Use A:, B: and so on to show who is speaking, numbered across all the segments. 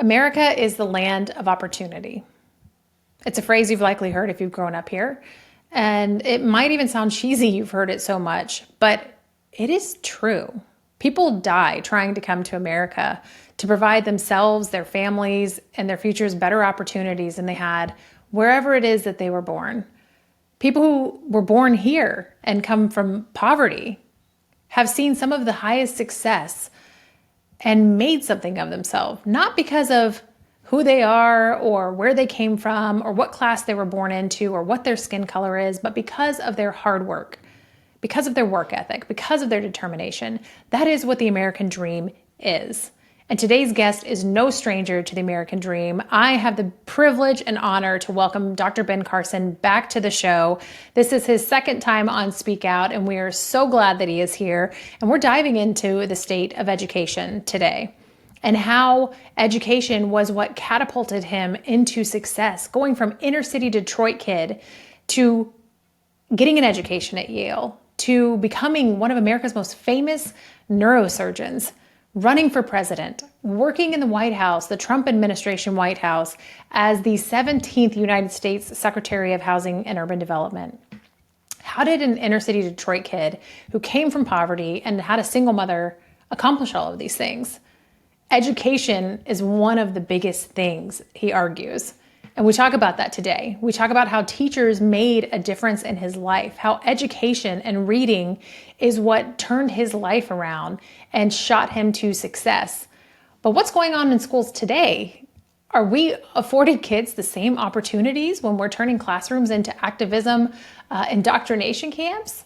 A: America is the land of opportunity. It's a phrase you've likely heard if you've grown up here. And it might even sound cheesy, you've heard it so much, but it is true. People die trying to come to America to provide themselves, their families, and their futures better opportunities than they had wherever it is that they were born. People who were born here and come from poverty have seen some of the highest success and made something of themselves, not because of who they are or where they came from or what class they were born into or what their skin color is, but because of their hard work, because of their work ethic, because of their determination. That is what the American dream is. And today's guest is no stranger to the American dream. I have the privilege and honor to welcome Dr. Ben Carson back to the show. This is his second time on Speak Out, and we are so glad that he is here. And we're diving into the state of education today and how education was what catapulted him into success, going from inner city Detroit kid to getting an education at Yale, to becoming one of America's most famous neurosurgeons, running for president, working in the White House, the Trump administration White House, as the 17th United States Secretary of Housing and Urban Development. How did an inner city Detroit kid who came from poverty and had a single mother accomplish all of these things? Education is one of the biggest things, he argues. And we talk about that today. We talk about how teachers made a difference in his life, how education and reading is what turned his life around and shot him to success. But what's going on in schools today? Are we affording kids the same opportunities when we're turning classrooms into activism, indoctrination camps?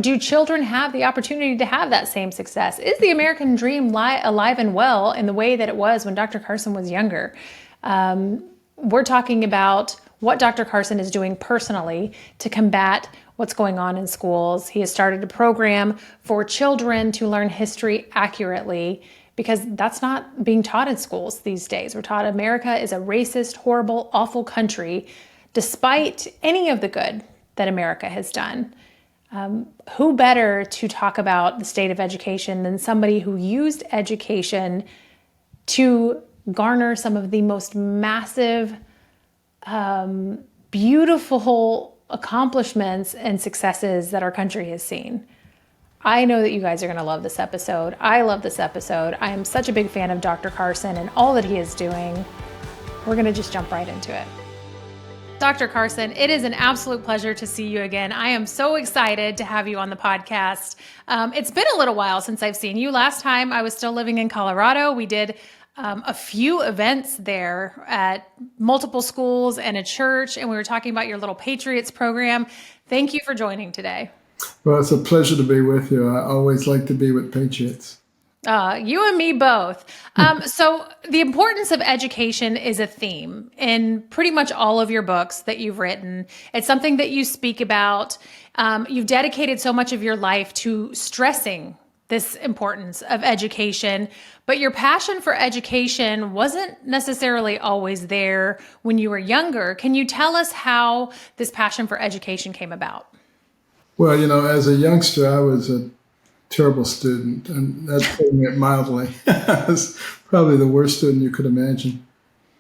A: Do children have the opportunity to have that same success? Is the American dream alive and well in the way that it was when Dr. Carson was younger? We're talking about what Dr. Carson is doing personally to combat what's going on in schools. He has started a program for children to learn history accurately because that's not being taught in schools these days. We're taught America is a racist, horrible, awful country, despite any of the good that America has done. Who better to talk about the state of education than somebody who used education to garner some of the most massive, beautiful accomplishments and successes that our country has seen. I know that you guys are going to love this episode. I love this episode. I am such a big fan of Dr. Carson and all that he is doing. We're going to just jump right into it. Dr. Carson, it is an absolute pleasure to see you again. I am so excited to have you on the podcast. It's been a little while since I've seen you. Last time I was still living in Colorado. We did a few events there at multiple schools and a church, and we were talking about your Little Patriots program. Thank you for joining today.
B: Well, it's a pleasure to be with you. I always like to be with Patriots.
A: You and me both. So the importance of education is a theme in pretty much all of your books that you've written. It's something that you speak about. You've dedicated so much of your life to stressing this importance of education, but your passion for education wasn't necessarily always there when you were younger. Can you tell us how this passion for education came about?
B: Well, as a youngster, I was a terrible student, and that's putting it mildly. I was probably the worst student you could imagine.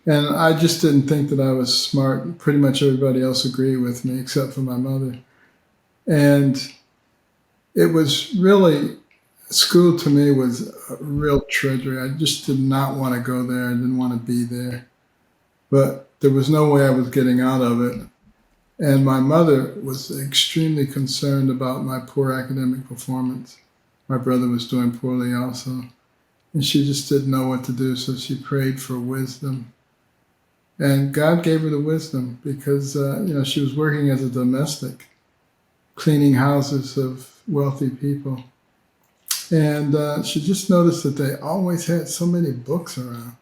B: And I just didn't think that I was smart. Pretty much everybody else agreed with me except for my mother. And it was really, school to me was a real treasury. I just did not want to go there. I didn't want to be there. But there was no way I was getting out of it. And my mother was extremely concerned about my poor academic performance. My brother was doing poorly also. And she just didn't know what to do, so she prayed for wisdom. And God gave her the wisdom because, she was working as a domestic, cleaning houses of wealthy people. And she just noticed that they always had so many books around.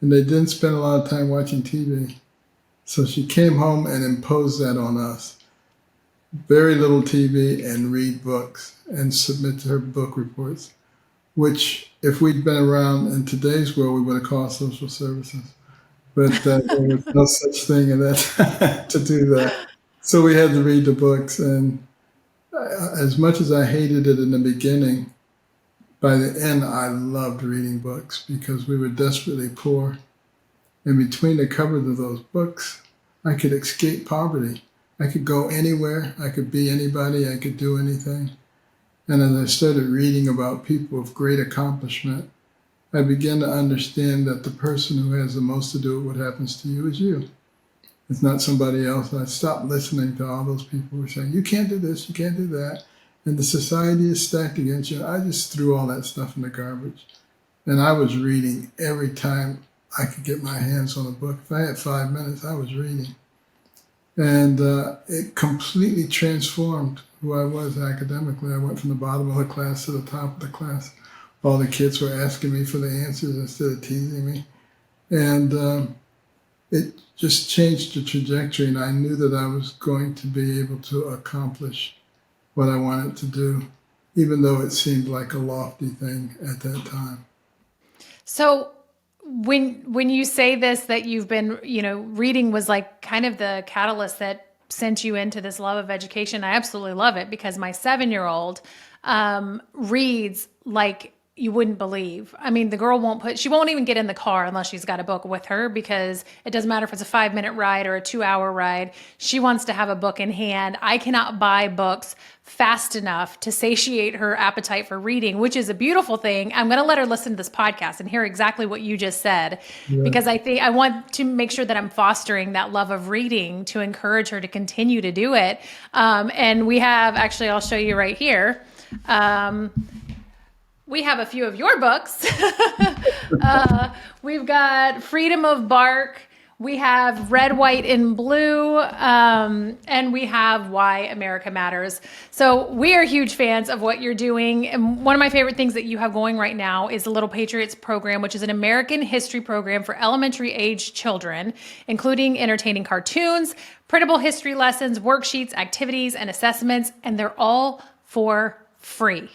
B: And they didn't spend a lot of time watching TV. So she came home and imposed that on us. Very little TV and read books and submit to her book reports, which if we'd been around in today's world, we would have called social services. But there was no such thing in that to do that. So we had to read the books. And as much as I hated it in the beginning, by the end, I loved reading books because we were desperately poor. And between the covers of those books, I could escape poverty. I could go anywhere. I could be anybody. I could do anything. And as I started reading about people of great accomplishment, I began to understand that the person who has the most to do with what happens to you is you. It's not somebody else. I stopped listening to all those people who were saying, you can't do this, you can't do that. And the society is stacked against you. I just threw all that stuff in the garbage. And I was reading every time I could get my hands on a book. If I had 5 minutes, I was reading. And it completely transformed who I was academically. I went from the bottom of the class to the top of the class. All the kids were asking me for the answers instead of teasing me. And it just changed the trajectory, and I knew that I was going to be able to accomplish what I wanted to do, even though it seemed like a lofty thing at that time.
A: So when you say this, that you've been, reading was like kind of the catalyst that sent you into this love of education, I absolutely love it, because my 7-year-old reads like you wouldn't believe. I mean, the girl she won't even get in the car unless she's got a book with her, because it doesn't matter if it's a 5-minute ride or a 2-hour ride. She wants to have a book in hand. I cannot buy books fast enough to satiate her appetite for reading, which is a beautiful thing. I'm going to let her listen to this podcast and hear exactly what you just said, because I think I want to make sure that I'm fostering that love of reading to encourage her to continue to do it. And we have, actually, I'll show you right here. We have a few of your books. We've got Freedom of Bark. We have Red, White, and Blue. And we have Why America Matters. So we are huge fans of what you're doing. And one of my favorite things that you have going right now is the Little Patriots program, which is an American history program for elementary age children, including entertaining cartoons, printable history lessons, worksheets, activities, and assessments. And they're all for free.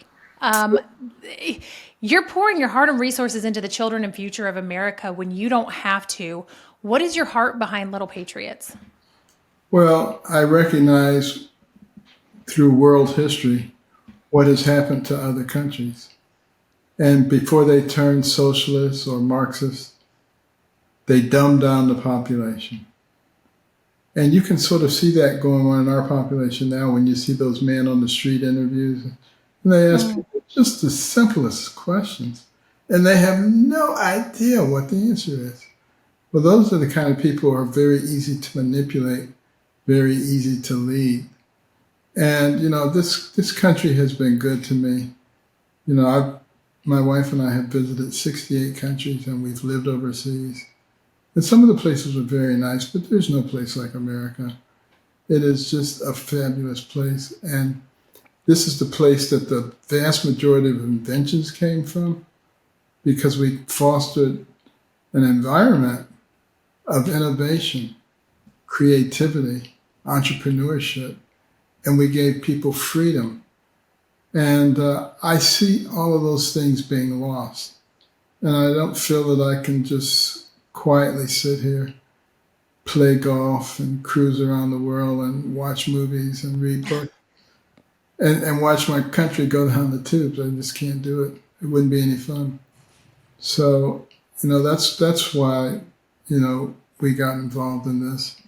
A: You're pouring your heart and resources into the children and future of America when you don't have to. What is your heart behind Little Patriots?
B: Well, I recognize through world history what has happened to other countries. And before they turned socialist or Marxist, they dumbed down the population. And you can sort of see that going on in our population now when you see those man on the street interviews. And they ask people just the simplest questions, and they have no idea what the answer is. Well, those are the kind of people who are very easy to manipulate, very easy to lead. And, this country has been good to me. My wife and I have visited 68 countries, and we've lived overseas. And some of the places are very nice, but there's no place like America. It is just a fabulous place. And this is the place that the vast majority of inventions came from, because we fostered an environment of innovation, creativity, entrepreneurship, and we gave people freedom. And I see all of those things being lost. And I don't feel that I can just quietly sit here, play golf and cruise around the world and watch movies and read books. And watch my country go down the tubes. I just can't do it. It wouldn't be any fun. So, that's why, we got involved in this,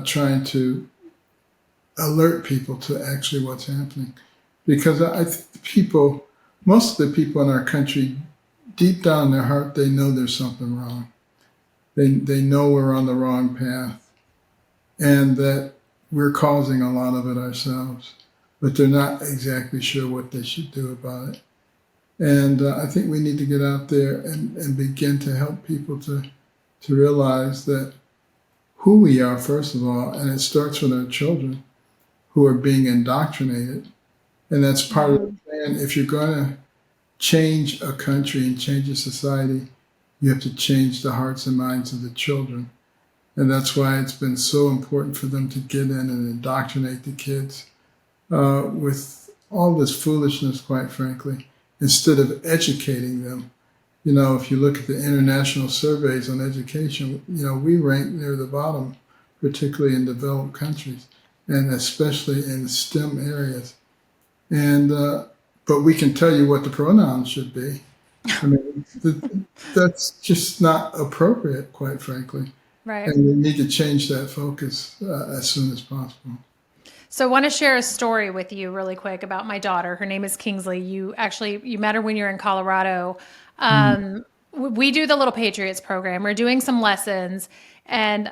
B: trying to alert people to actually what's happening. Because I think most of the people in our country, deep down in their heart, they know there's something wrong. They know we're on the wrong path, and that we're causing a lot of it ourselves. But they're not exactly sure what they should do about it. And I think we need to get out there and begin to help people to realize that who we are, first of all, and it starts with our children who are being indoctrinated. And that's part of the plan. If you're going to change a country and change a society, you have to change the hearts and minds of the children. And that's why it's been so important for them to get in and indoctrinate the kids with all this foolishness, quite frankly, instead of educating them. If you look at the international surveys on education, we rank near the bottom, particularly in developed countries, and especially in STEM areas. And but we can tell you what the pronouns should be. I mean, that's just not appropriate, quite frankly.
A: Right.
B: And we need to change that focus as soon as possible.
A: So I want to share a story with you really quick about my daughter. Her name is Kingsley. You met her when you're in Colorado. We do the Little Patriots program. We're doing some lessons. And,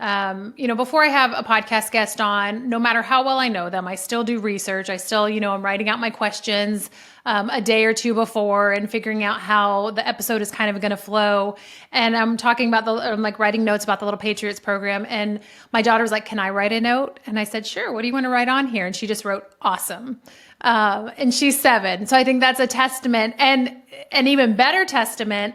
A: before I have a podcast guest on, no matter how well I know them, I still do research. I still, I'm writing out my questions a day or two before and figuring out how the episode is kind of going to flow. And I'm talking about I'm like writing notes about the Little Patriots program. And my daughter was like, "Can I write a note?" And I said, "Sure. What do you want to write on here?" And she just wrote "awesome." And she's 7. So I think that's a testament, and an even better testament.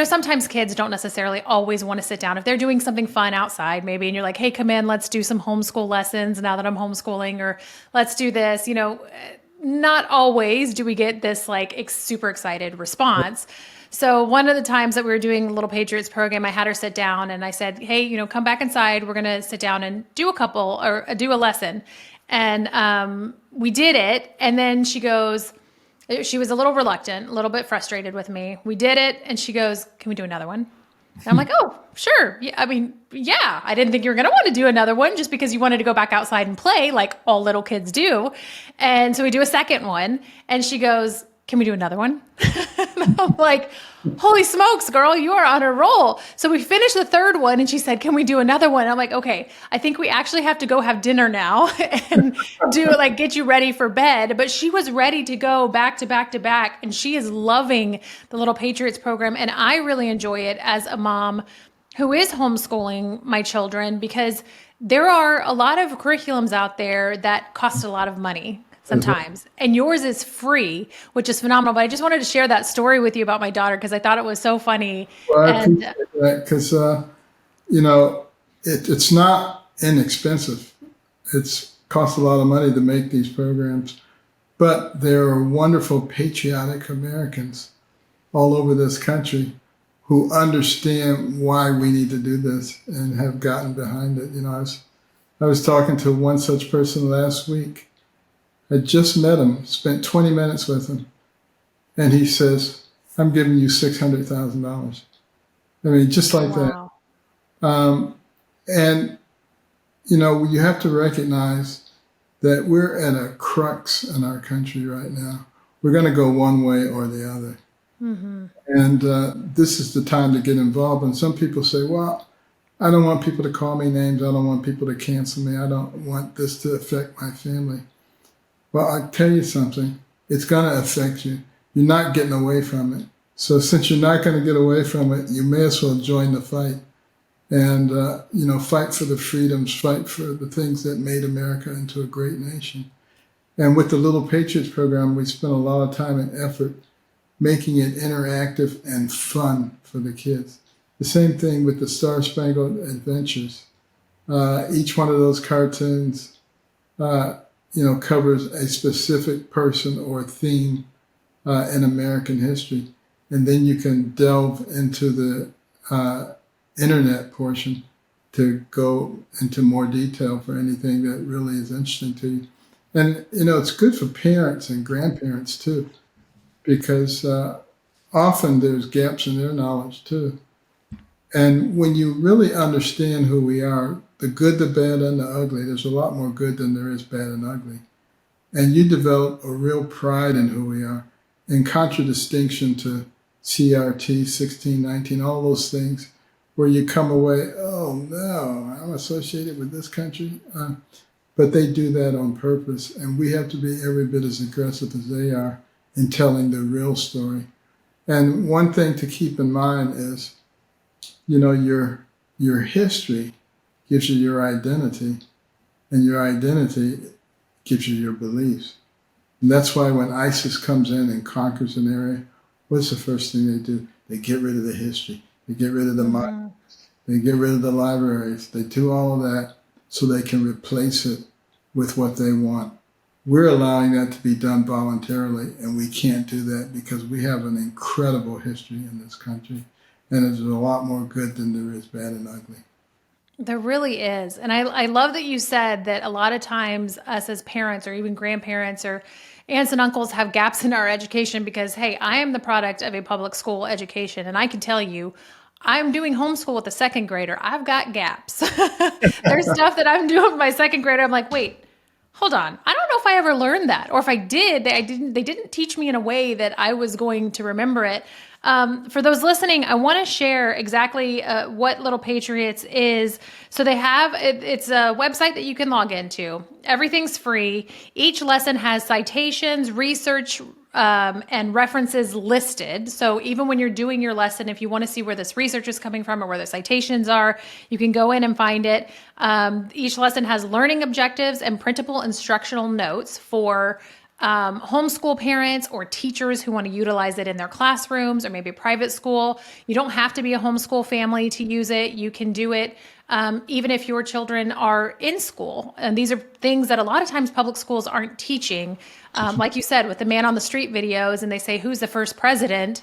A: Sometimes kids don't necessarily always want to sit down. If they're doing something fun outside, maybe, and you're like, "Hey, come in, let's do some homeschool lessons now that I'm homeschooling," or "Let's do this," not always do we get this like super excited response. So one of the times that we were doing Little Patriots program, I had her sit down and I said, "Hey, come back inside. We're going to sit down and do a lesson." And we did it. And then she was a little reluctant, a little bit frustrated with me. We did it. And she goes, "Can we do another one?" And I'm like, "Oh, sure. Yeah, yeah. I didn't think you were going to want to do another one just because you wanted to go back outside and play like all little kids do." And so we do a second one and she goes, "Can we do another one?" And I'm like, "Holy smokes, girl, you are on a roll." So we finished the third one and she said, "Can we do another one?" I'm like, "Okay, I think we actually have to go have dinner now and get you ready for bed." But she was ready to go back to back to back. And she is loving the Little Patriots program. And I really enjoy it as a mom who is homeschooling my children, because there are a lot of curriculums out there that cost a lot of money sometimes. And yours is free, which is phenomenal. But I just wanted to share that story with you about my daughter because I thought it was so funny.
B: Well, I appreciate that because, it's not inexpensive. It's costs a lot of money to make these programs, but there are wonderful patriotic Americans all over this country who understand why we need to do this and have gotten behind it. I was talking to one such person last week. I just met him, spent 20 minutes with him, and he says, "I'm giving you $600,000. I mean, just like
A: Wow.
B: that. And, you have to recognize that we're at a crux in our country right now. We're going to go one way or the other.
A: Mm-hmm.
B: And this is the time to get involved. And some people say, "Well, I don't want people to call me names. I don't want people to cancel me. I don't want this to affect my family." Well, I tell you something, it's going to affect you. You're not getting away from it. So since you're not going to get away from it, you may as well join the fight and, fight for the freedoms, fight for the things that made America into a great nation. And with the Little Patriots program, we spent a lot of time and effort making it interactive and fun for the kids. The same thing with the Star Spangled Adventures. Each one of those cartoons, covers a specific person or theme in American history. And then you can delve into the internet portion to go into more detail for anything that really is interesting to you. And, it's good for parents and grandparents too, because often there's gaps in their knowledge too. And when you really understand who we are, the good, the bad, and the ugly, there's a lot more good than there is bad and ugly. And you develop a real pride in who we are, in contradistinction to CRT, 1619, all those things, where you come away, "Oh no, I'm associated with this country." But they do that on purpose, and we have to be every bit as aggressive as they are in telling the real story. And one thing to keep in mind is, your history gives you your identity, and your identity gives you your beliefs. And that's why when ISIS comes in and conquers an area, what's the first thing they do? They get rid of the history. They get rid of the monuments. They get rid of the libraries. They do all of that so they can replace it with what they want. We're allowing that to be done voluntarily, and we can't do that because we have an incredible history in this country, and there's a lot more good than there is bad and ugly.
A: There really is. And I love that you said that a lot of times us as parents or even grandparents or aunts and uncles have gaps in our education because, hey, I am the product of a public school education. And I can tell you, I'm doing homeschool with a second grader. I've got gaps. There's stuff that I'm doing with my second grader. I'm like, wait, hold on. I don't know if I ever learned that, or if I did, they didn't teach me in a way that I was going to remember it. For those listening, I want to share exactly what Little Patriots is. So they have, it's a website that you can log into. Everything's free. Each lesson has citations, research, and references listed. So even when you're doing your lesson, if you want to see where this research is coming from or where the citations are, you can go in and find it. Each lesson has learning objectives and printable instructional notes for homeschool parents or teachers who want to utilize it in their classrooms or maybe private school. You don't have to be a homeschool family to use it. You can do it even if your children are in school. And these are things that a lot of times public schools aren't teaching. Like you said, with the man on the street videos, and they say, who's the first president?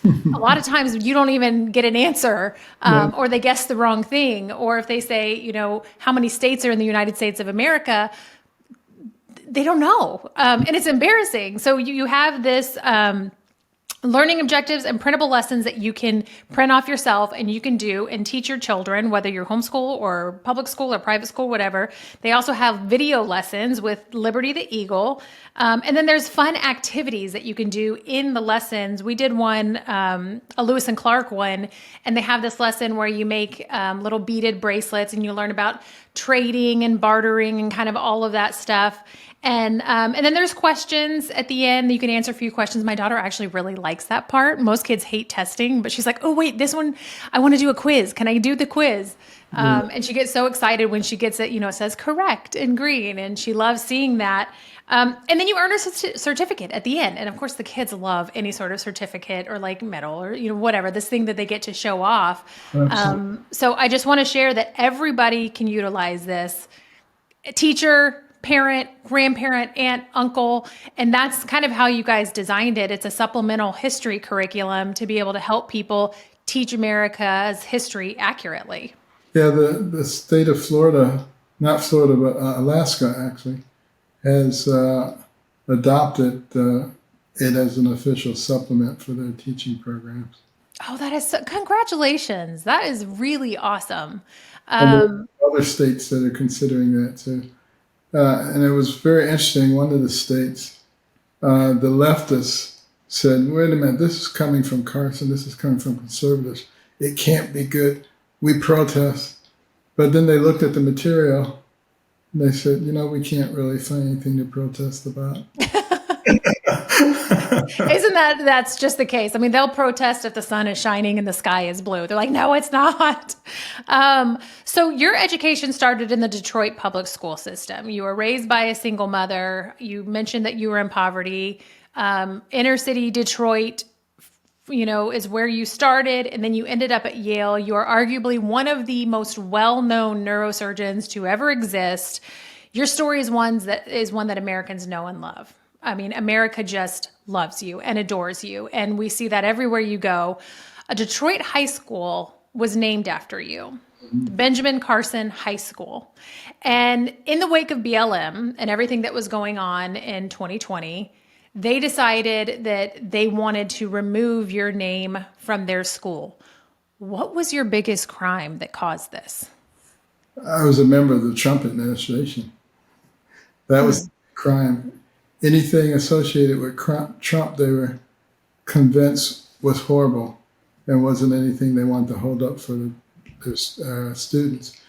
A: A lot of times you don't even get an answer, or they guess the wrong thing. Or if they say, how many states are in the United States of America, they don't know. And it's embarrassing. So you have this learning objectives and printable lessons that you can print off yourself and you can do and teach your children, whether you're homeschool or public school or private school, whatever. They also have video lessons with Liberty the Eagle. And then there's fun activities that you can do in the lessons. We did one, a Lewis and Clark one, and they have this lesson where you make little beaded bracelets and you learn about trading and bartering and kind of all of that stuff. And then there's questions at the end. You can answer a few questions. My daughter actually really likes that part. Most kids hate testing, but she's like, oh, wait, this one, I want to do a quiz. Can I do the quiz? And she gets so excited when she gets it, it says correct in green, and she loves seeing that. And then you earn a certificate at the end. And of course, the kids love any sort of certificate or like medal or, whatever, this thing that they get to show off. So I just want to share that everybody can utilize this. A teacher, parent, grandparent, aunt, uncle, and that's kind of how you guys designed it. It's a supplemental history curriculum to be able to help people teach America's history accurately.
B: Yeah, the state of Florida, not Florida, but Alaska actually, has adopted it as an official supplement for their teaching programs.
A: Oh, congratulations. That is really awesome.
B: And there are other states that are considering that too. And it was very interesting. One of the states, the leftists said, wait a minute, this is coming from Carson. This is coming from conservatives. It can't be good. We protest. But then they looked at the material and they said, we can't really find anything to protest about.
A: Isn't that's just the case? I mean, they'll protest if the sun is shining and the sky is blue. They're like, no, it's not. So your education started in the Detroit public school system. You were raised by a single mother. You mentioned that you were in poverty. Inner city Detroit, is where you started, and then you ended up at Yale. You are arguably one of the most well-known neurosurgeons to ever exist. Your story is one that Americans know and love. I mean, America just loves you and adores you. And we see that everywhere you go. A Detroit high school was named after you, Benjamin Carson High School. And in the wake of BLM and everything that was going on in 2020, they decided that they wanted to remove your name from their school. What was your biggest crime that caused this?
B: I was a member of the Trump administration. That was the crime. Anything associated with Trump, they were convinced was horrible and wasn't anything they wanted to hold up for their students.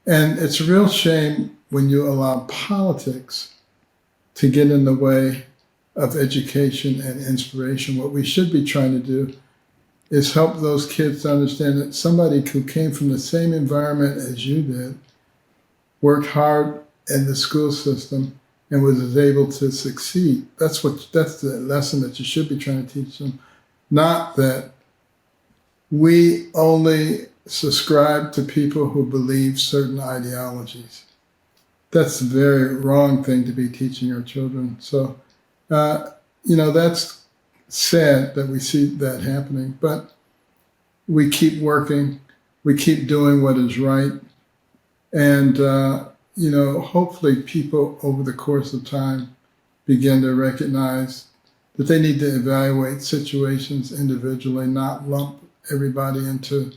B: And it's a real shame when you allow politics to get in the way of education and inspiration. What we should be trying to do is help those kids to understand that somebody who came from the same environment as you did, worked hard in the school system, and was able to succeed. That's the lesson that you should be trying to teach them. Not that we only subscribe to people who believe certain ideologies. That's a very wrong thing to be teaching our children. So, that's sad that we see that happening, but we keep working, we keep doing what is right, and hopefully people over the course of time begin to recognize that they need to evaluate situations individually, not lump everybody into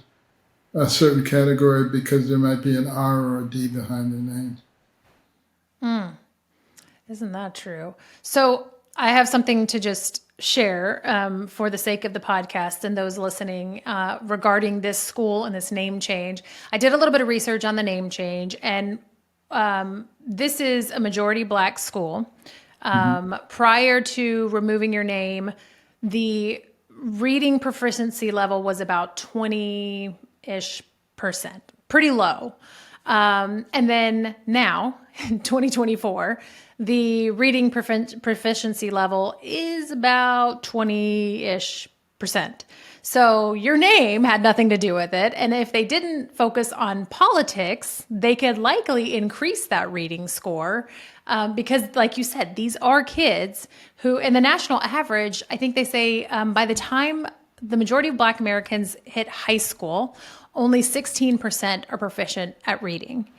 B: a certain category because there might be an R or a D behind their name.
A: Isn't that true? So I have something to just share for the sake of the podcast and those listening regarding this school and this name change. I did a little bit of research on the name change, and this is a majority Black school. Prior to removing your name, the reading proficiency level was about 20-ish%, pretty low. And then now, in 2024, the reading proficiency level is about 20-ish%. So your name had nothing to do with it. And if they didn't focus on politics, they could likely increase that reading score. Because like you said, these are kids who, in the national average, I think they say by the time the majority of Black Americans hit high school, only 16% are proficient at reading.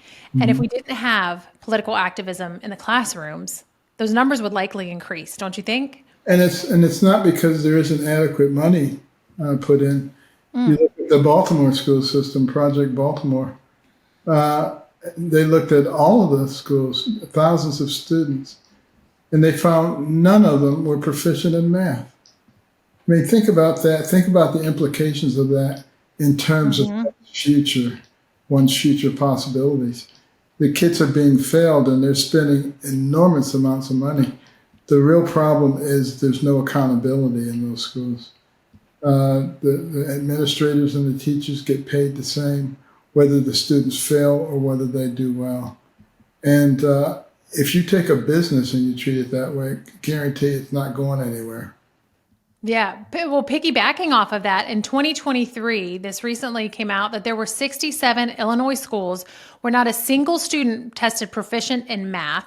A: And if we didn't have political activism in the classrooms, those numbers would likely increase, don't you think?
B: And it's not because there isn't adequate money put in. You look at the Baltimore school system, Project Baltimore. They looked at all of the schools, thousands of students, and they found none of them were proficient in math. I mean, think about that. Think about the implications of that in terms of one's future possibilities. The kids are being failed and they're spending enormous amounts of money. The real problem is there's no accountability in those schools. The administrators and the teachers get paid the same, whether the students fail or whether they do well. And if you take a business and you treat it that way, guarantee it's not going anywhere.
A: Yeah. Well, piggybacking off of that, in 2023, this recently came out that there were 67 Illinois schools where not a single student tested proficient in math.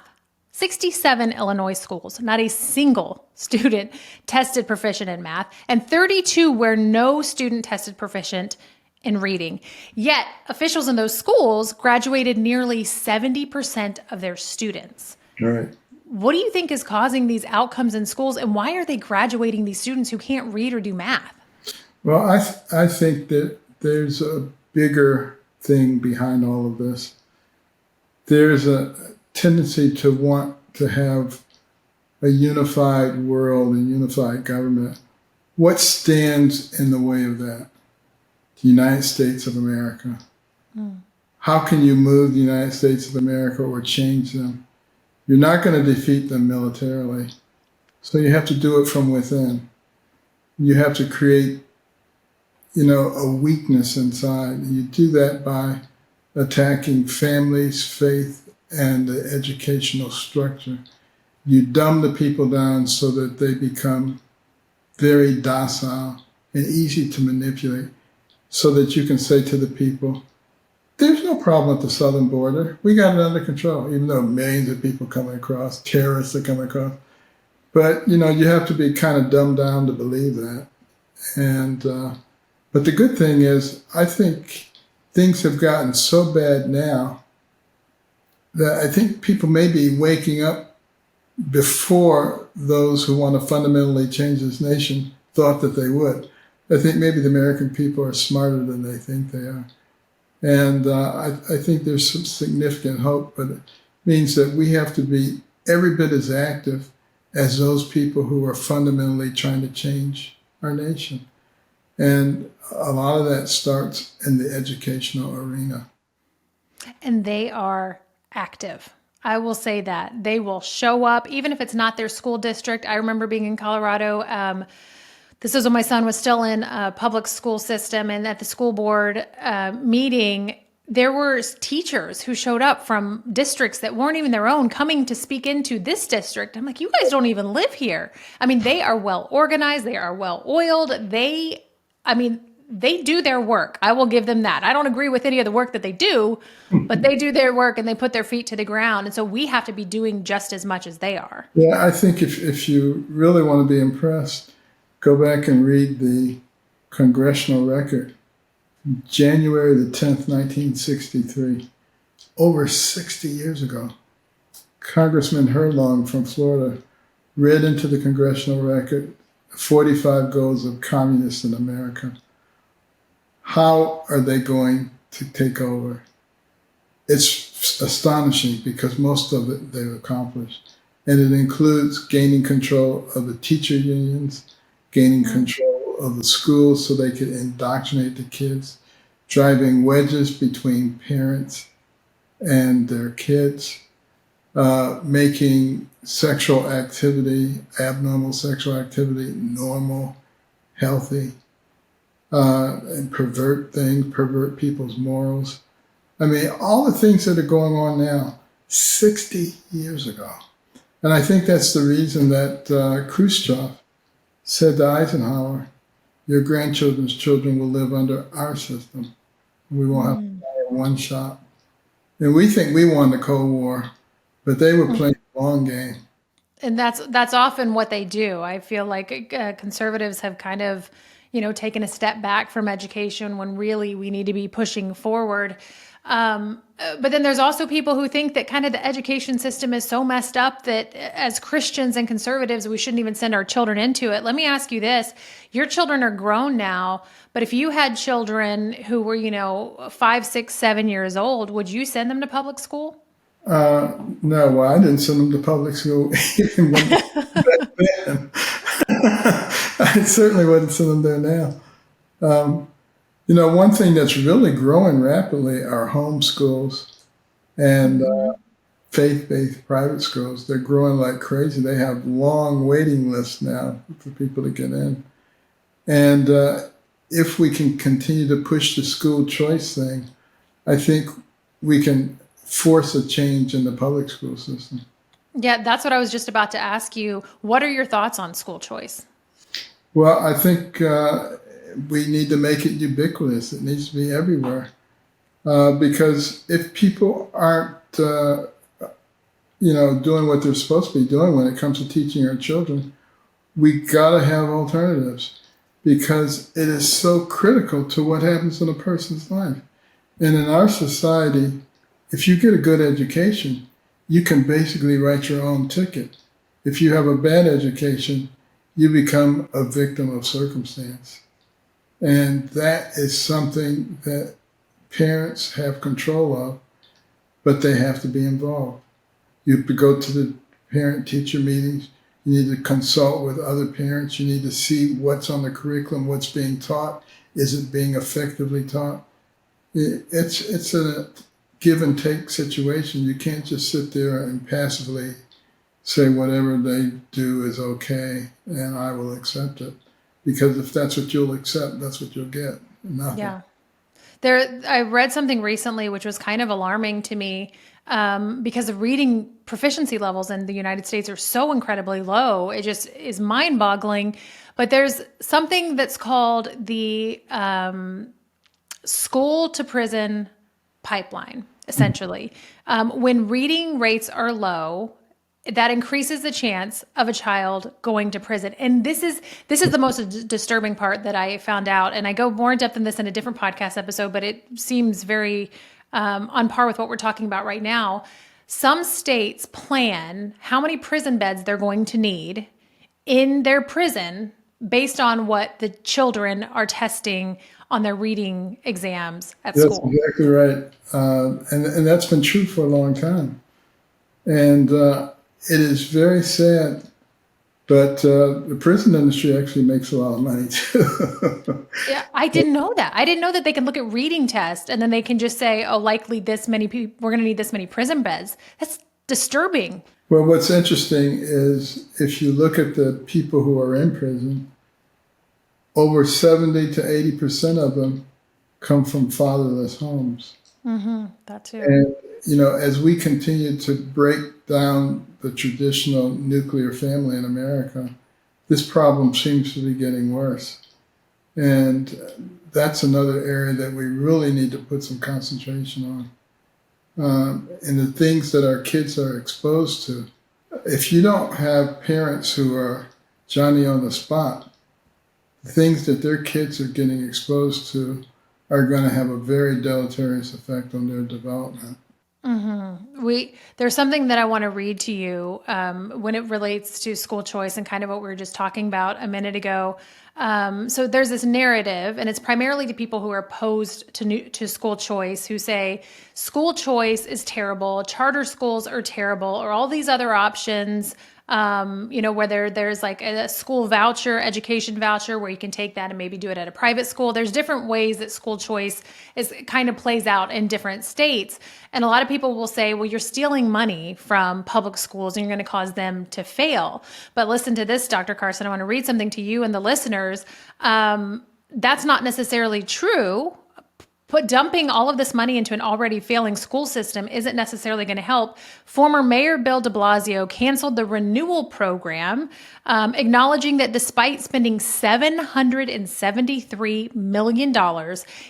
A: 67 Illinois schools, not a single student tested proficient in math, and 32 where no student tested proficient in reading. Yet, officials in those schools graduated nearly 70% of their students.
B: Right.
A: What do you think is causing these outcomes in schools, and why are they graduating these students who can't read or do math?
B: Well, I think that there's a bigger thing behind all of this. There's a tendency to want to have a unified world and unified government. What stands in the way of that? The United States of America. How can you move the United States of America or change them? You're not going to defeat them militarily. So you have to do it from within. You have to create, a weakness inside. You do that by attacking families, faith, and the educational structure. You dumb the people down so that they become very docile and easy to manipulate, so that you can say to the people, there's no problem at the southern border. We got it under control, even though millions of people coming across, terrorists are coming across. But, you have to be kind of dumbed down to believe that. And but the good thing is, I think things have gotten so bad now that I think people may be waking up before those who want to fundamentally change this nation thought that they would. I think maybe the American people are smarter than they think they are. And I think there's some significant hope, but it means that we have to be every bit as active as those people who are fundamentally trying to change our nation. And a lot of that starts in the educational arena. And
A: they are active. I will say that. They will show up, even if it's not their school district. I remember being in Colorado. This was when my son was still in a public school system, and at the school board meeting, there were teachers who showed up from districts that weren't even their own coming to speak into this district. I'm like, you guys don't even live here. I mean, they are well organized. They are well oiled. They do their work. I will give them that. I don't agree with any of the work that they do, but they do their work and they put their feet to the ground. And so we have to be doing just as much as they are. Yeah, I think if you really want to be impressed, go back and read the congressional record. January the 10th, 1963, over 60 years ago, Congressman Herlong from Florida
B: read into the congressional record 45 goals of communists in America. How are they going to take over? It's astonishing because most of it they've accomplished. And it includes gaining control of the teacher unions, gaining control of the schools so they could indoctrinate the kids, driving wedges between parents and their kids, making sexual activity, abnormal sexual activity, normal, healthy, and pervert people's morals. I mean, all the things that are going on now, 60 years ago. And I think that's the reason that Khrushchev said to Eisenhower, your grandchildren's children will live under our system. We won't have to fire one shot. And we think we won the Cold War, but they were playing the long game.
A: And that's often what they do. I feel like conservatives have kind of, taken a step back from education when really we need to be pushing forward. But then there's also people who think that kind of the education system is so messed up that as Christians and conservatives, we shouldn't even send our children into it. Let me ask you this. Your children are grown now, but if you had children who were, 5, 6, 7 years old, would you send them to public school?
B: No, well, I didn't send them to public school even back then. I certainly wouldn't send them there now. One thing that's really growing rapidly are homeschools and faith-based private schools. They're growing like crazy. They have long waiting lists now for people to get in. And if we can continue to push the school choice thing, I think we can force a change in the public school system.
A: Yeah, that's what I was just about to ask you. What are your thoughts on school choice?
B: Well, I think we need to make it ubiquitous. It needs to be everywhere. Because if people aren't, doing what they're supposed to be doing when it comes to teaching our children, we got to have alternatives because it is so critical to what happens in a person's life. And in our society, if you get a good education, you can basically write your own ticket. If you have a bad education, you become a victim of circumstance. And that is something that parents have control of, but they have to be involved. You have to go to the parent-teacher meetings. You need to consult with other parents. You need to see what's on the curriculum, what's being taught. Is it being effectively taught? It's a give and take situation. You can't just sit there and passively say whatever they do is okay and I will accept it. Because if that's what you'll accept, that's what you'll get. Nothing.
A: Yeah. I read something recently which was kind of alarming to me because the reading proficiency levels in the United States are so incredibly low. It just is mind-boggling. But there's something that's called the school to prison pipeline, essentially. When reading rates are low, that increases the chance of a child going to prison. And this is the most disturbing part that I found out. And I go more in depth in this in a different podcast episode, but it seems very on par with what we're talking about right now. Some states plan how many prison beds they're going to need in their prison based on what the children are testing on their reading exams at school.
B: That's exactly right. And that's been true for a long time. And it is very sad, but the prison industry actually makes a lot of money too.
A: Yeah, I didn't know that. I didn't know that they can look at reading tests and then they can just say, oh, likely this many people, we're going to need this many prison beds. That's disturbing.
B: Well, what's interesting is if you look at the people who are in prison, over 70 to 80% of them come from fatherless homes.
A: Mm-hmm, that too.
B: And, as we continue to break down the traditional nuclear family in America, this problem seems to be getting worse. And that's another area that we really need to put some concentration on. And the things that our kids are exposed to. If you don't have parents who are Johnny on the spot, the things that their kids are getting exposed to are going to have a very deleterious effect on their development.
A: There's something that I want to read to you when it relates to school choice and kind of what we were just talking about a minute ago. So there's this narrative, and it's primarily to people who are opposed to school choice, who say school choice is terrible, charter schools are terrible, or all these other options. Whether there's like a school voucher, education voucher, where you can take that and maybe do it at a private school. There's different ways that school choice is kind of plays out in different states. And a lot of people will say, well, you're stealing money from public schools and you're going to cause them to fail. But listen to this, Dr. Carson. I want to read something to you and the listeners. That's not necessarily true. Dumping all of this money into an already failing school system isn't necessarily going to help. Former Mayor Bill de Blasio canceled the renewal program, acknowledging that despite spending $773 million,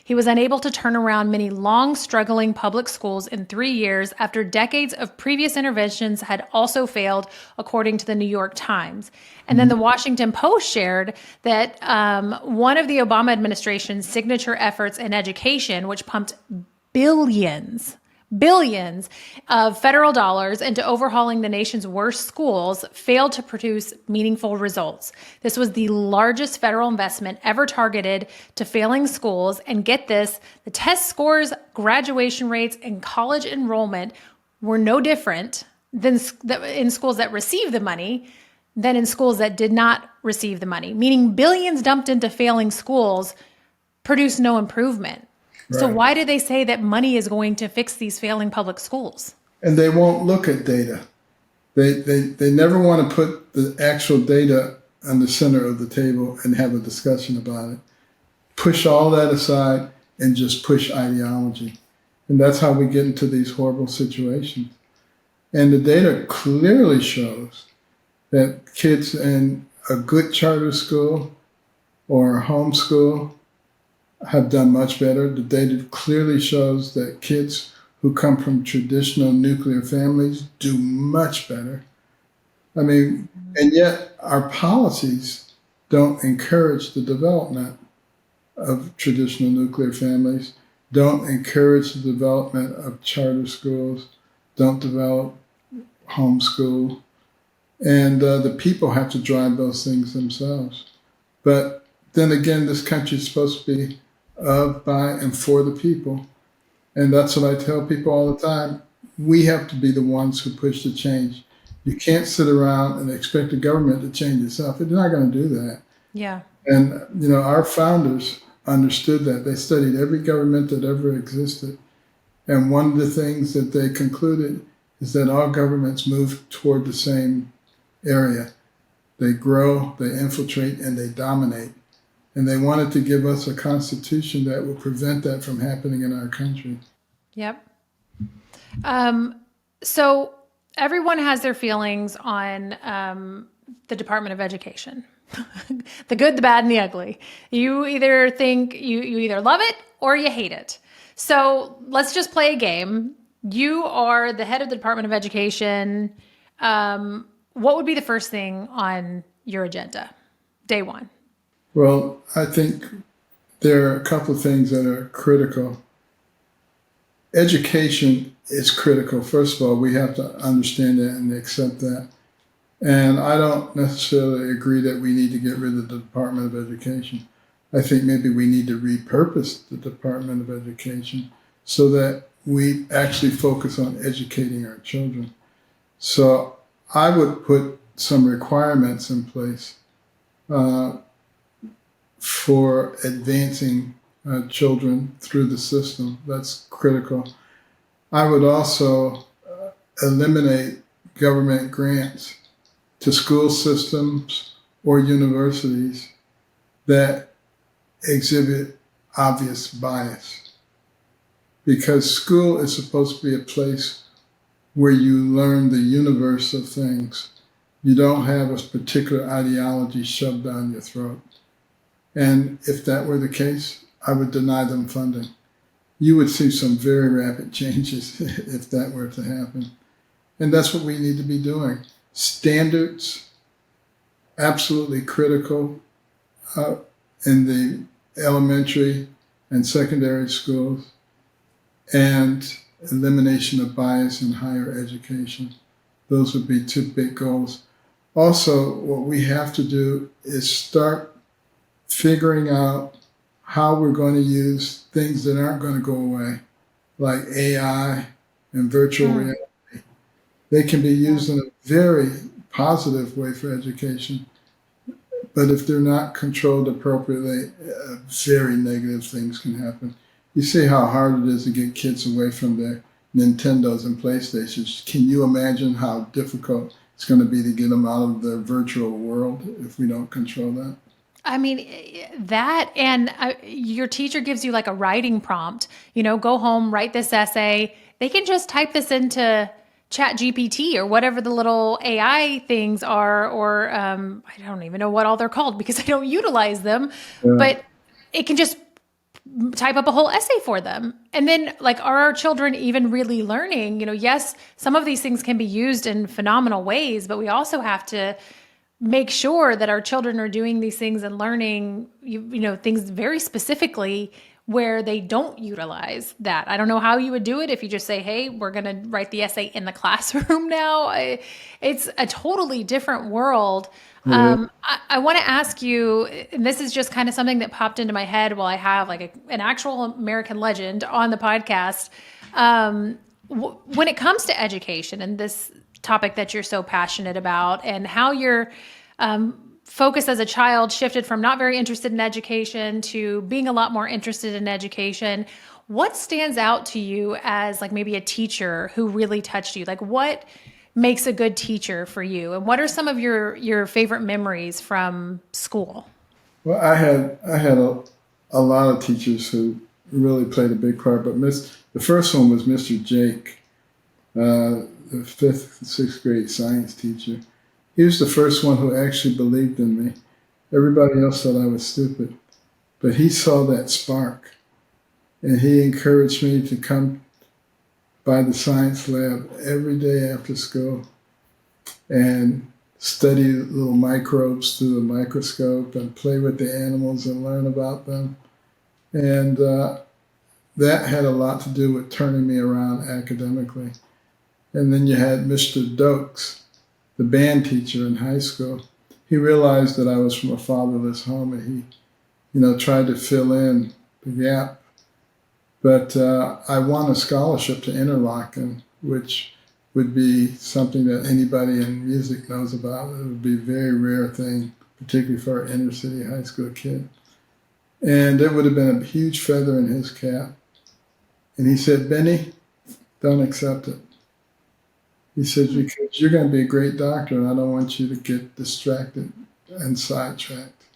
A: he was unable to turn around many long struggling public schools in 3 years after decades of previous interventions had also failed, according to the New York Times. And then the Washington Post shared that one of the Obama administration's signature efforts in education, which pumped billions of federal dollars into overhauling the nation's worst schools, failed to produce meaningful results. This was the largest federal investment ever targeted to failing schools. And get this, the test scores, graduation rates, and college enrollment were no different than in schools that received the money than in schools that did not receive the money, meaning billions dumped into failing schools produce no improvement. Right. So why do they say that money is going to fix these failing public schools?
B: And they won't look at data. They never want to put the actual data on the center of the table and have a discussion about it. Push all that aside and just push ideology. And that's how we get into these horrible situations. And the data clearly shows that kids in a good charter school or homeschool have done much better. The data clearly shows that kids who come from traditional nuclear families do much better. I mean, and yet our policies don't encourage the development of traditional nuclear families, don't encourage the development of charter schools, don't develop homeschool. And the people have to drive those things themselves. But then again, this country is supposed to be of, by, and for the people. And that's what I tell people all the time. We have to be the ones who push the change. You can't sit around and expect the government to change itself. They're not going to do that.
A: Yeah.
B: And, our founders understood that. They studied every government that ever existed. And one of the things that they concluded is that all governments move toward the same area. They grow, they infiltrate, and they dominate. And they wanted to give us a constitution that would prevent that from happening in our country.
A: Yep. So everyone has their feelings on the Department of Education. The good, the bad, and the ugly. You either think you either love it or you hate it. So let's just play a game. You are the head of the Department of Education. What would be the first thing on your agenda, day one?
B: Well, I think there are a couple of things that are critical. Education is critical. First of all, we have to understand that and accept that. And I don't necessarily agree that we need to get rid of the Department of Education. I think maybe we need to repurpose the Department of Education so that we actually focus on educating our children. So I would put some requirements in place for advancing children through the system. That's critical. I would also eliminate government grants to school systems or universities that exhibit obvious bias. Because school is supposed to be a place where you learn the universe of things. You don't have a particular ideology shoved down your throat. And if that were the case, I would deny them funding. You would see some very rapid changes if that were to happen. And that's what we need to be doing. Standards, absolutely critical in the elementary and secondary schools. And elimination of bias in higher education. Those would be two big goals. Also, what we have to do is start figuring out how we're going to use things that aren't going to go away, like AI and virtual reality. They can be used in a very positive way for education, but if they're not controlled appropriately, very negative things can happen. You see how hard it is to get kids away from their Nintendos and PlayStations. Can you imagine how difficult it's going to be to get them out of the virtual world if we don't control that?
A: I mean, that, and your teacher gives you like a writing prompt, go home, write this essay. They can just type this into Chat GPT or whatever the little AI things are, or I don't even know what all they're called because I don't utilize them, but it can just type up a whole essay for them. And then, like, are our children even really learning? Yes, some of these things can be used in phenomenal ways, but we also have to make sure that our children are doing these things and learning, things very specifically where they don't utilize that. I don't know how you would do it if you just say, hey, we're going to write the essay in the classroom now. It's a totally different world. I want to ask you, and this is just kind of something that popped into my head while I have like an actual American legend on the podcast. When it comes to education and this topic that you're so passionate about, and how your focus as a child shifted from not very interested in education to being a lot more interested in education, what stands out to you as like maybe a teacher who really touched you? Like, what makes a good teacher for you? And what are some of your favorite memories from school?
B: Well, I had a lot of teachers who really played a big part, but the first one was Mr. Jake, the fifth, sixth grade science teacher. He was the first one who actually believed in me. Everybody else thought I was stupid, but he saw that spark, and he encouraged me to come by the science lab every day after school and study little microbes through the microscope and play with the animals and learn about them. And that had a lot to do with turning me around academically. And then you had Mr. Dokes, the band teacher in high school. He realized that I was from a fatherless home, and he, tried to fill in the gap. But I won a scholarship to Interlochen, which would be something that anybody in music knows about. It would be a very rare thing, particularly for an inner city high school kid. And it would have been a huge feather in his cap. And he said, Benny, don't accept it. He said, because you're going to be a great doctor, and I don't want you to get distracted and sidetracked.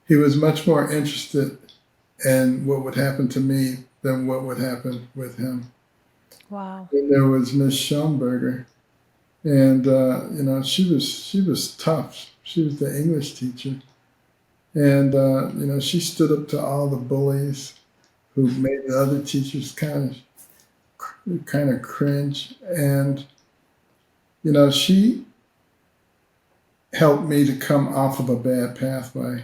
B: He was much more interested in what would happen to me than what would happen with him.
A: Wow.
B: And there was Miss Schoenberger, and she was tough. She was the English teacher, and she stood up to all the bullies who made the other teachers kind of cringe. And she helped me to come off of a bad pathway,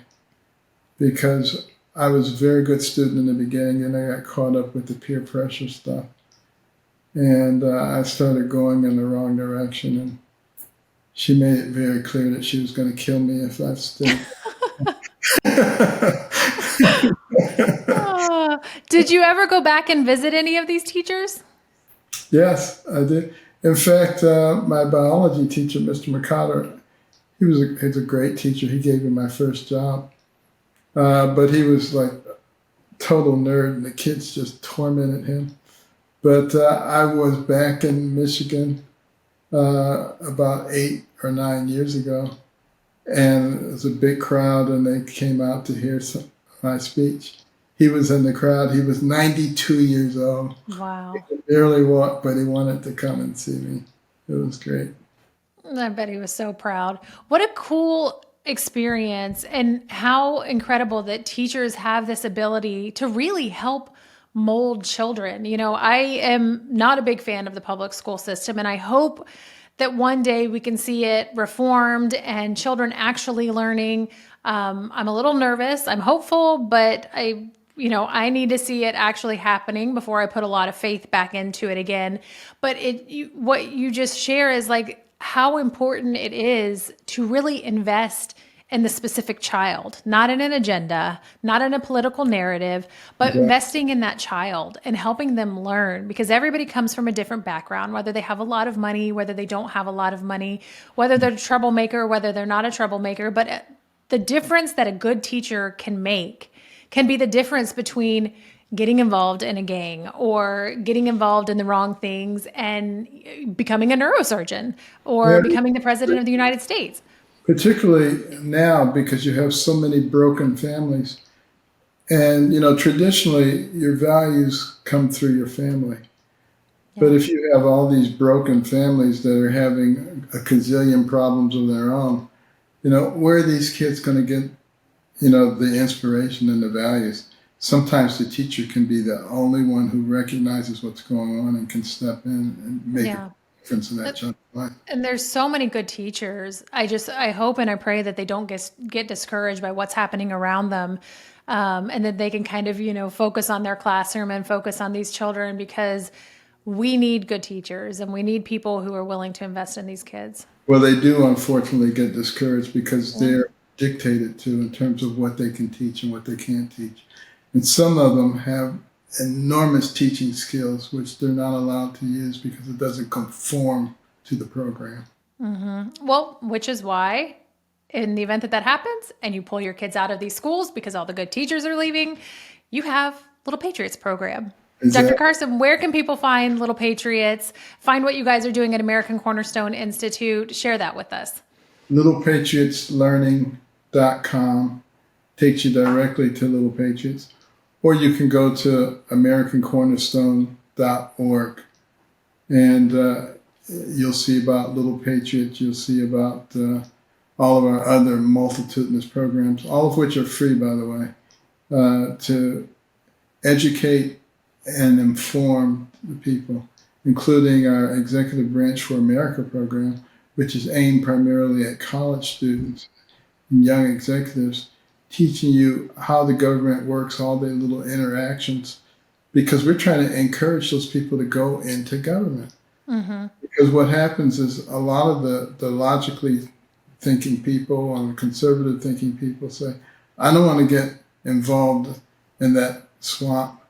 B: because I was a very good student in the beginning, and I got caught up with the peer pressure stuff. And I started going in the wrong direction, and she made it very clear that she was going to kill me if I stayed.
A: Did you ever go back and visit any of these teachers?
B: Yes, I did. In fact, my biology teacher, Mr. McCotter, he's a great teacher. He gave me my first job. But he was like a total nerd, and the kids just tormented him. But I was back in Michigan about 8 or 9 years ago, and it was a big crowd, and they came out to hear my speech. He was in the crowd. He was 92 years old.
A: Wow.
B: He could barely walk, but he wanted to come and see me. It was great.
A: I bet he was so proud. What a cool experience, and how incredible that teachers have this ability to really help mold children. I am not a big fan of the public school system, and I hope that one day we can see it reformed and children actually learning. I'm a little nervous. I'm hopeful, but I I need to see it actually happening before I put a lot of faith back into it again. But what you just share is like how important it is to really invest in the specific child, not in an agenda, not in a political narrative, but
B: Exactly.
A: investing in that child and helping them learn, because everybody comes from a different background, whether they have a lot of money, whether they don't have a lot of money, whether they're a troublemaker, whether they're not a troublemaker. But the difference that a good teacher can make can be the difference between getting involved in a gang or getting involved in the wrong things and becoming a neurosurgeon or
B: Yeah,
A: becoming the president of the United States.
B: particularly now because you have so many broken families. And, traditionally, your values come through your family. But
A: Yeah.
B: if you have all these broken families that are having a gazillion problems of their own, where are these kids going to get, the inspiration and the values? Sometimes the teacher can be the only one who recognizes what's going on and can step in and make a
A: Yeah.
B: difference in that child's life.
A: And there's so many good teachers. I hope and I pray that they don't get discouraged by what's happening around them, and that they can kind of focus on their classroom and focus on these children, because we need good teachers and we need people who are willing to invest in these kids.
B: Well, they do unfortunately get discouraged because
A: Yeah.
B: they're dictated to in terms of what they can teach and what they can't teach. And some of them have enormous teaching skills, which they're not allowed to use because it doesn't conform to the program.
A: Well, which is why, in the event that that happens and you pull your kids out of these schools because all the good teachers are leaving, you have Little Patriots program. Dr.
B: Exactly.
A: Carson, where can people find Little Patriots? Find what you guys are doing at American Cornerstone Institute. Share that with us.
B: LittlePatriotsLearning.com takes you directly to Little Patriots, or you can go to AmericanCornerstone.org and you'll see about Little Patriots. You'll see about all of our other multitudinous programs, all of which are free, by the way, to educate and inform the people, including our Executive Branch for America program, which is aimed primarily at college students and young executives, teaching you how the government works, all their little interactions, because we're trying to encourage those people to go into government. Because what happens is a lot of the logically thinking people and conservative thinking people say, I don't want to get involved in that swamp.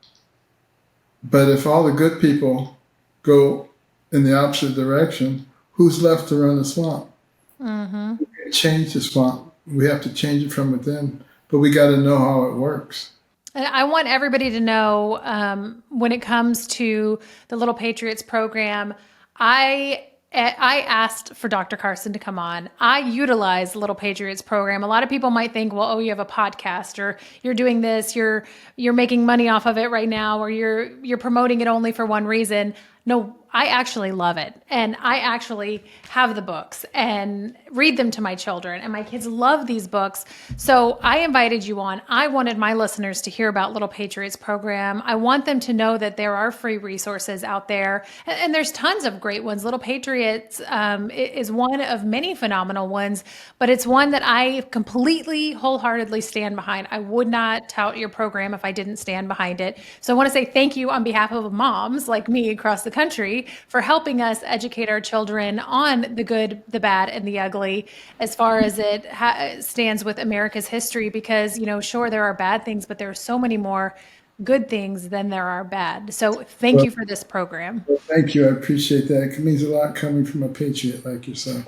B: But if all the good people go in the opposite direction, who's left to run the swamp? We can't change the swamp. We have to change it from within, but we got to know how it works.
A: And I want everybody to know, when it comes to the Little Patriots program, I asked for Dr. Carson to come on. I utilize the Little Patriots program. A lot of people might think, well, oh, you have a podcast, or you're doing this, you're making money off of it right now, or you're promoting it only for one reason. No, I actually love it. And I actually have the books and read them to my children. And my kids love these books. So I invited you on. I wanted my listeners to hear about Little Patriots program. I want them to know that there are free resources out there. And there's tons of great ones. Little Patriots is one of many phenomenal ones, but it's one that I completely, wholeheartedly stand behind. I would not tout your program if I didn't stand behind it. So I want to say thank you on behalf of moms like me across the country for helping us educate our children on the good, the bad, and the ugly as far as it stands with America's history. Because, sure, there are bad things, but there are so many more good things than there are bad. So thank you for this program.
B: Well, thank you. I appreciate that. It means a lot coming from a patriot like yourself.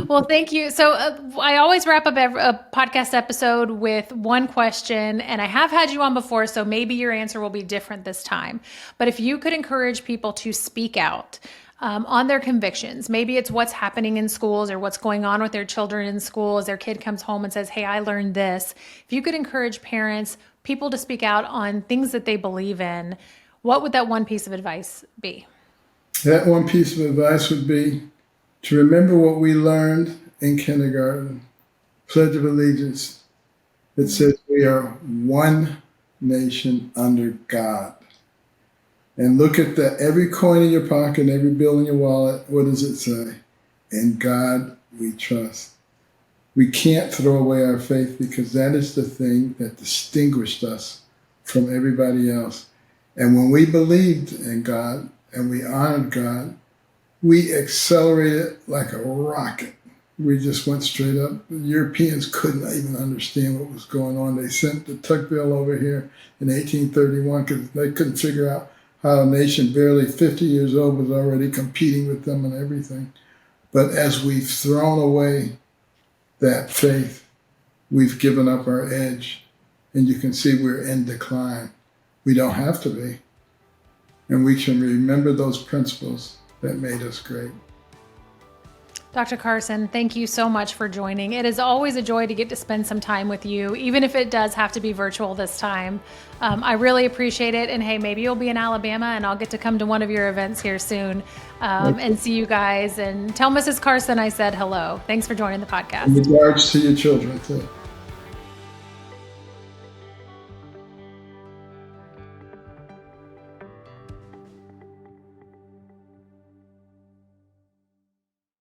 A: Well, thank you. So I always wrap up a podcast episode with one question, and I have had you on before, so maybe your answer will be different this time. But if you could encourage people to speak out on their convictions, maybe it's what's happening in schools or what's going on with their children in school as their kid comes home and says, hey, I learned this. If you could encourage parents, people to speak out on things that they believe in, what would that one piece of advice be?
B: That one piece of advice would be to remember what we learned in kindergarten, Pledge of Allegiance. It says we are one nation under God. And look at that, every coin in your pocket, every bill in your wallet, what does it say? In God we trust. We can't throw away our faith because that is the thing that distinguished us from everybody else. And when we believed in God and we honored God, we accelerated like a rocket. We just went straight up. The Europeans couldn't even understand what was going on. They sent the Tocqueville over here in 1831 because they couldn't figure out how a nation barely 50 years old was already competing with them and everything. But as we've thrown away that faith, we've given up our edge. And you can see we're in decline. We don't have to be. And we can remember those principles that made us great.
A: Dr. Carson, thank you so much for joining. It is always a joy to get to spend some time with you, even if it does have to be virtual this time. I really appreciate it. And hey, maybe you'll be in Alabama and I'll get to come to one of your events here soon and see you guys. And tell Mrs. Carson I said hello. Thanks for joining the podcast.
B: In regards to your children, too.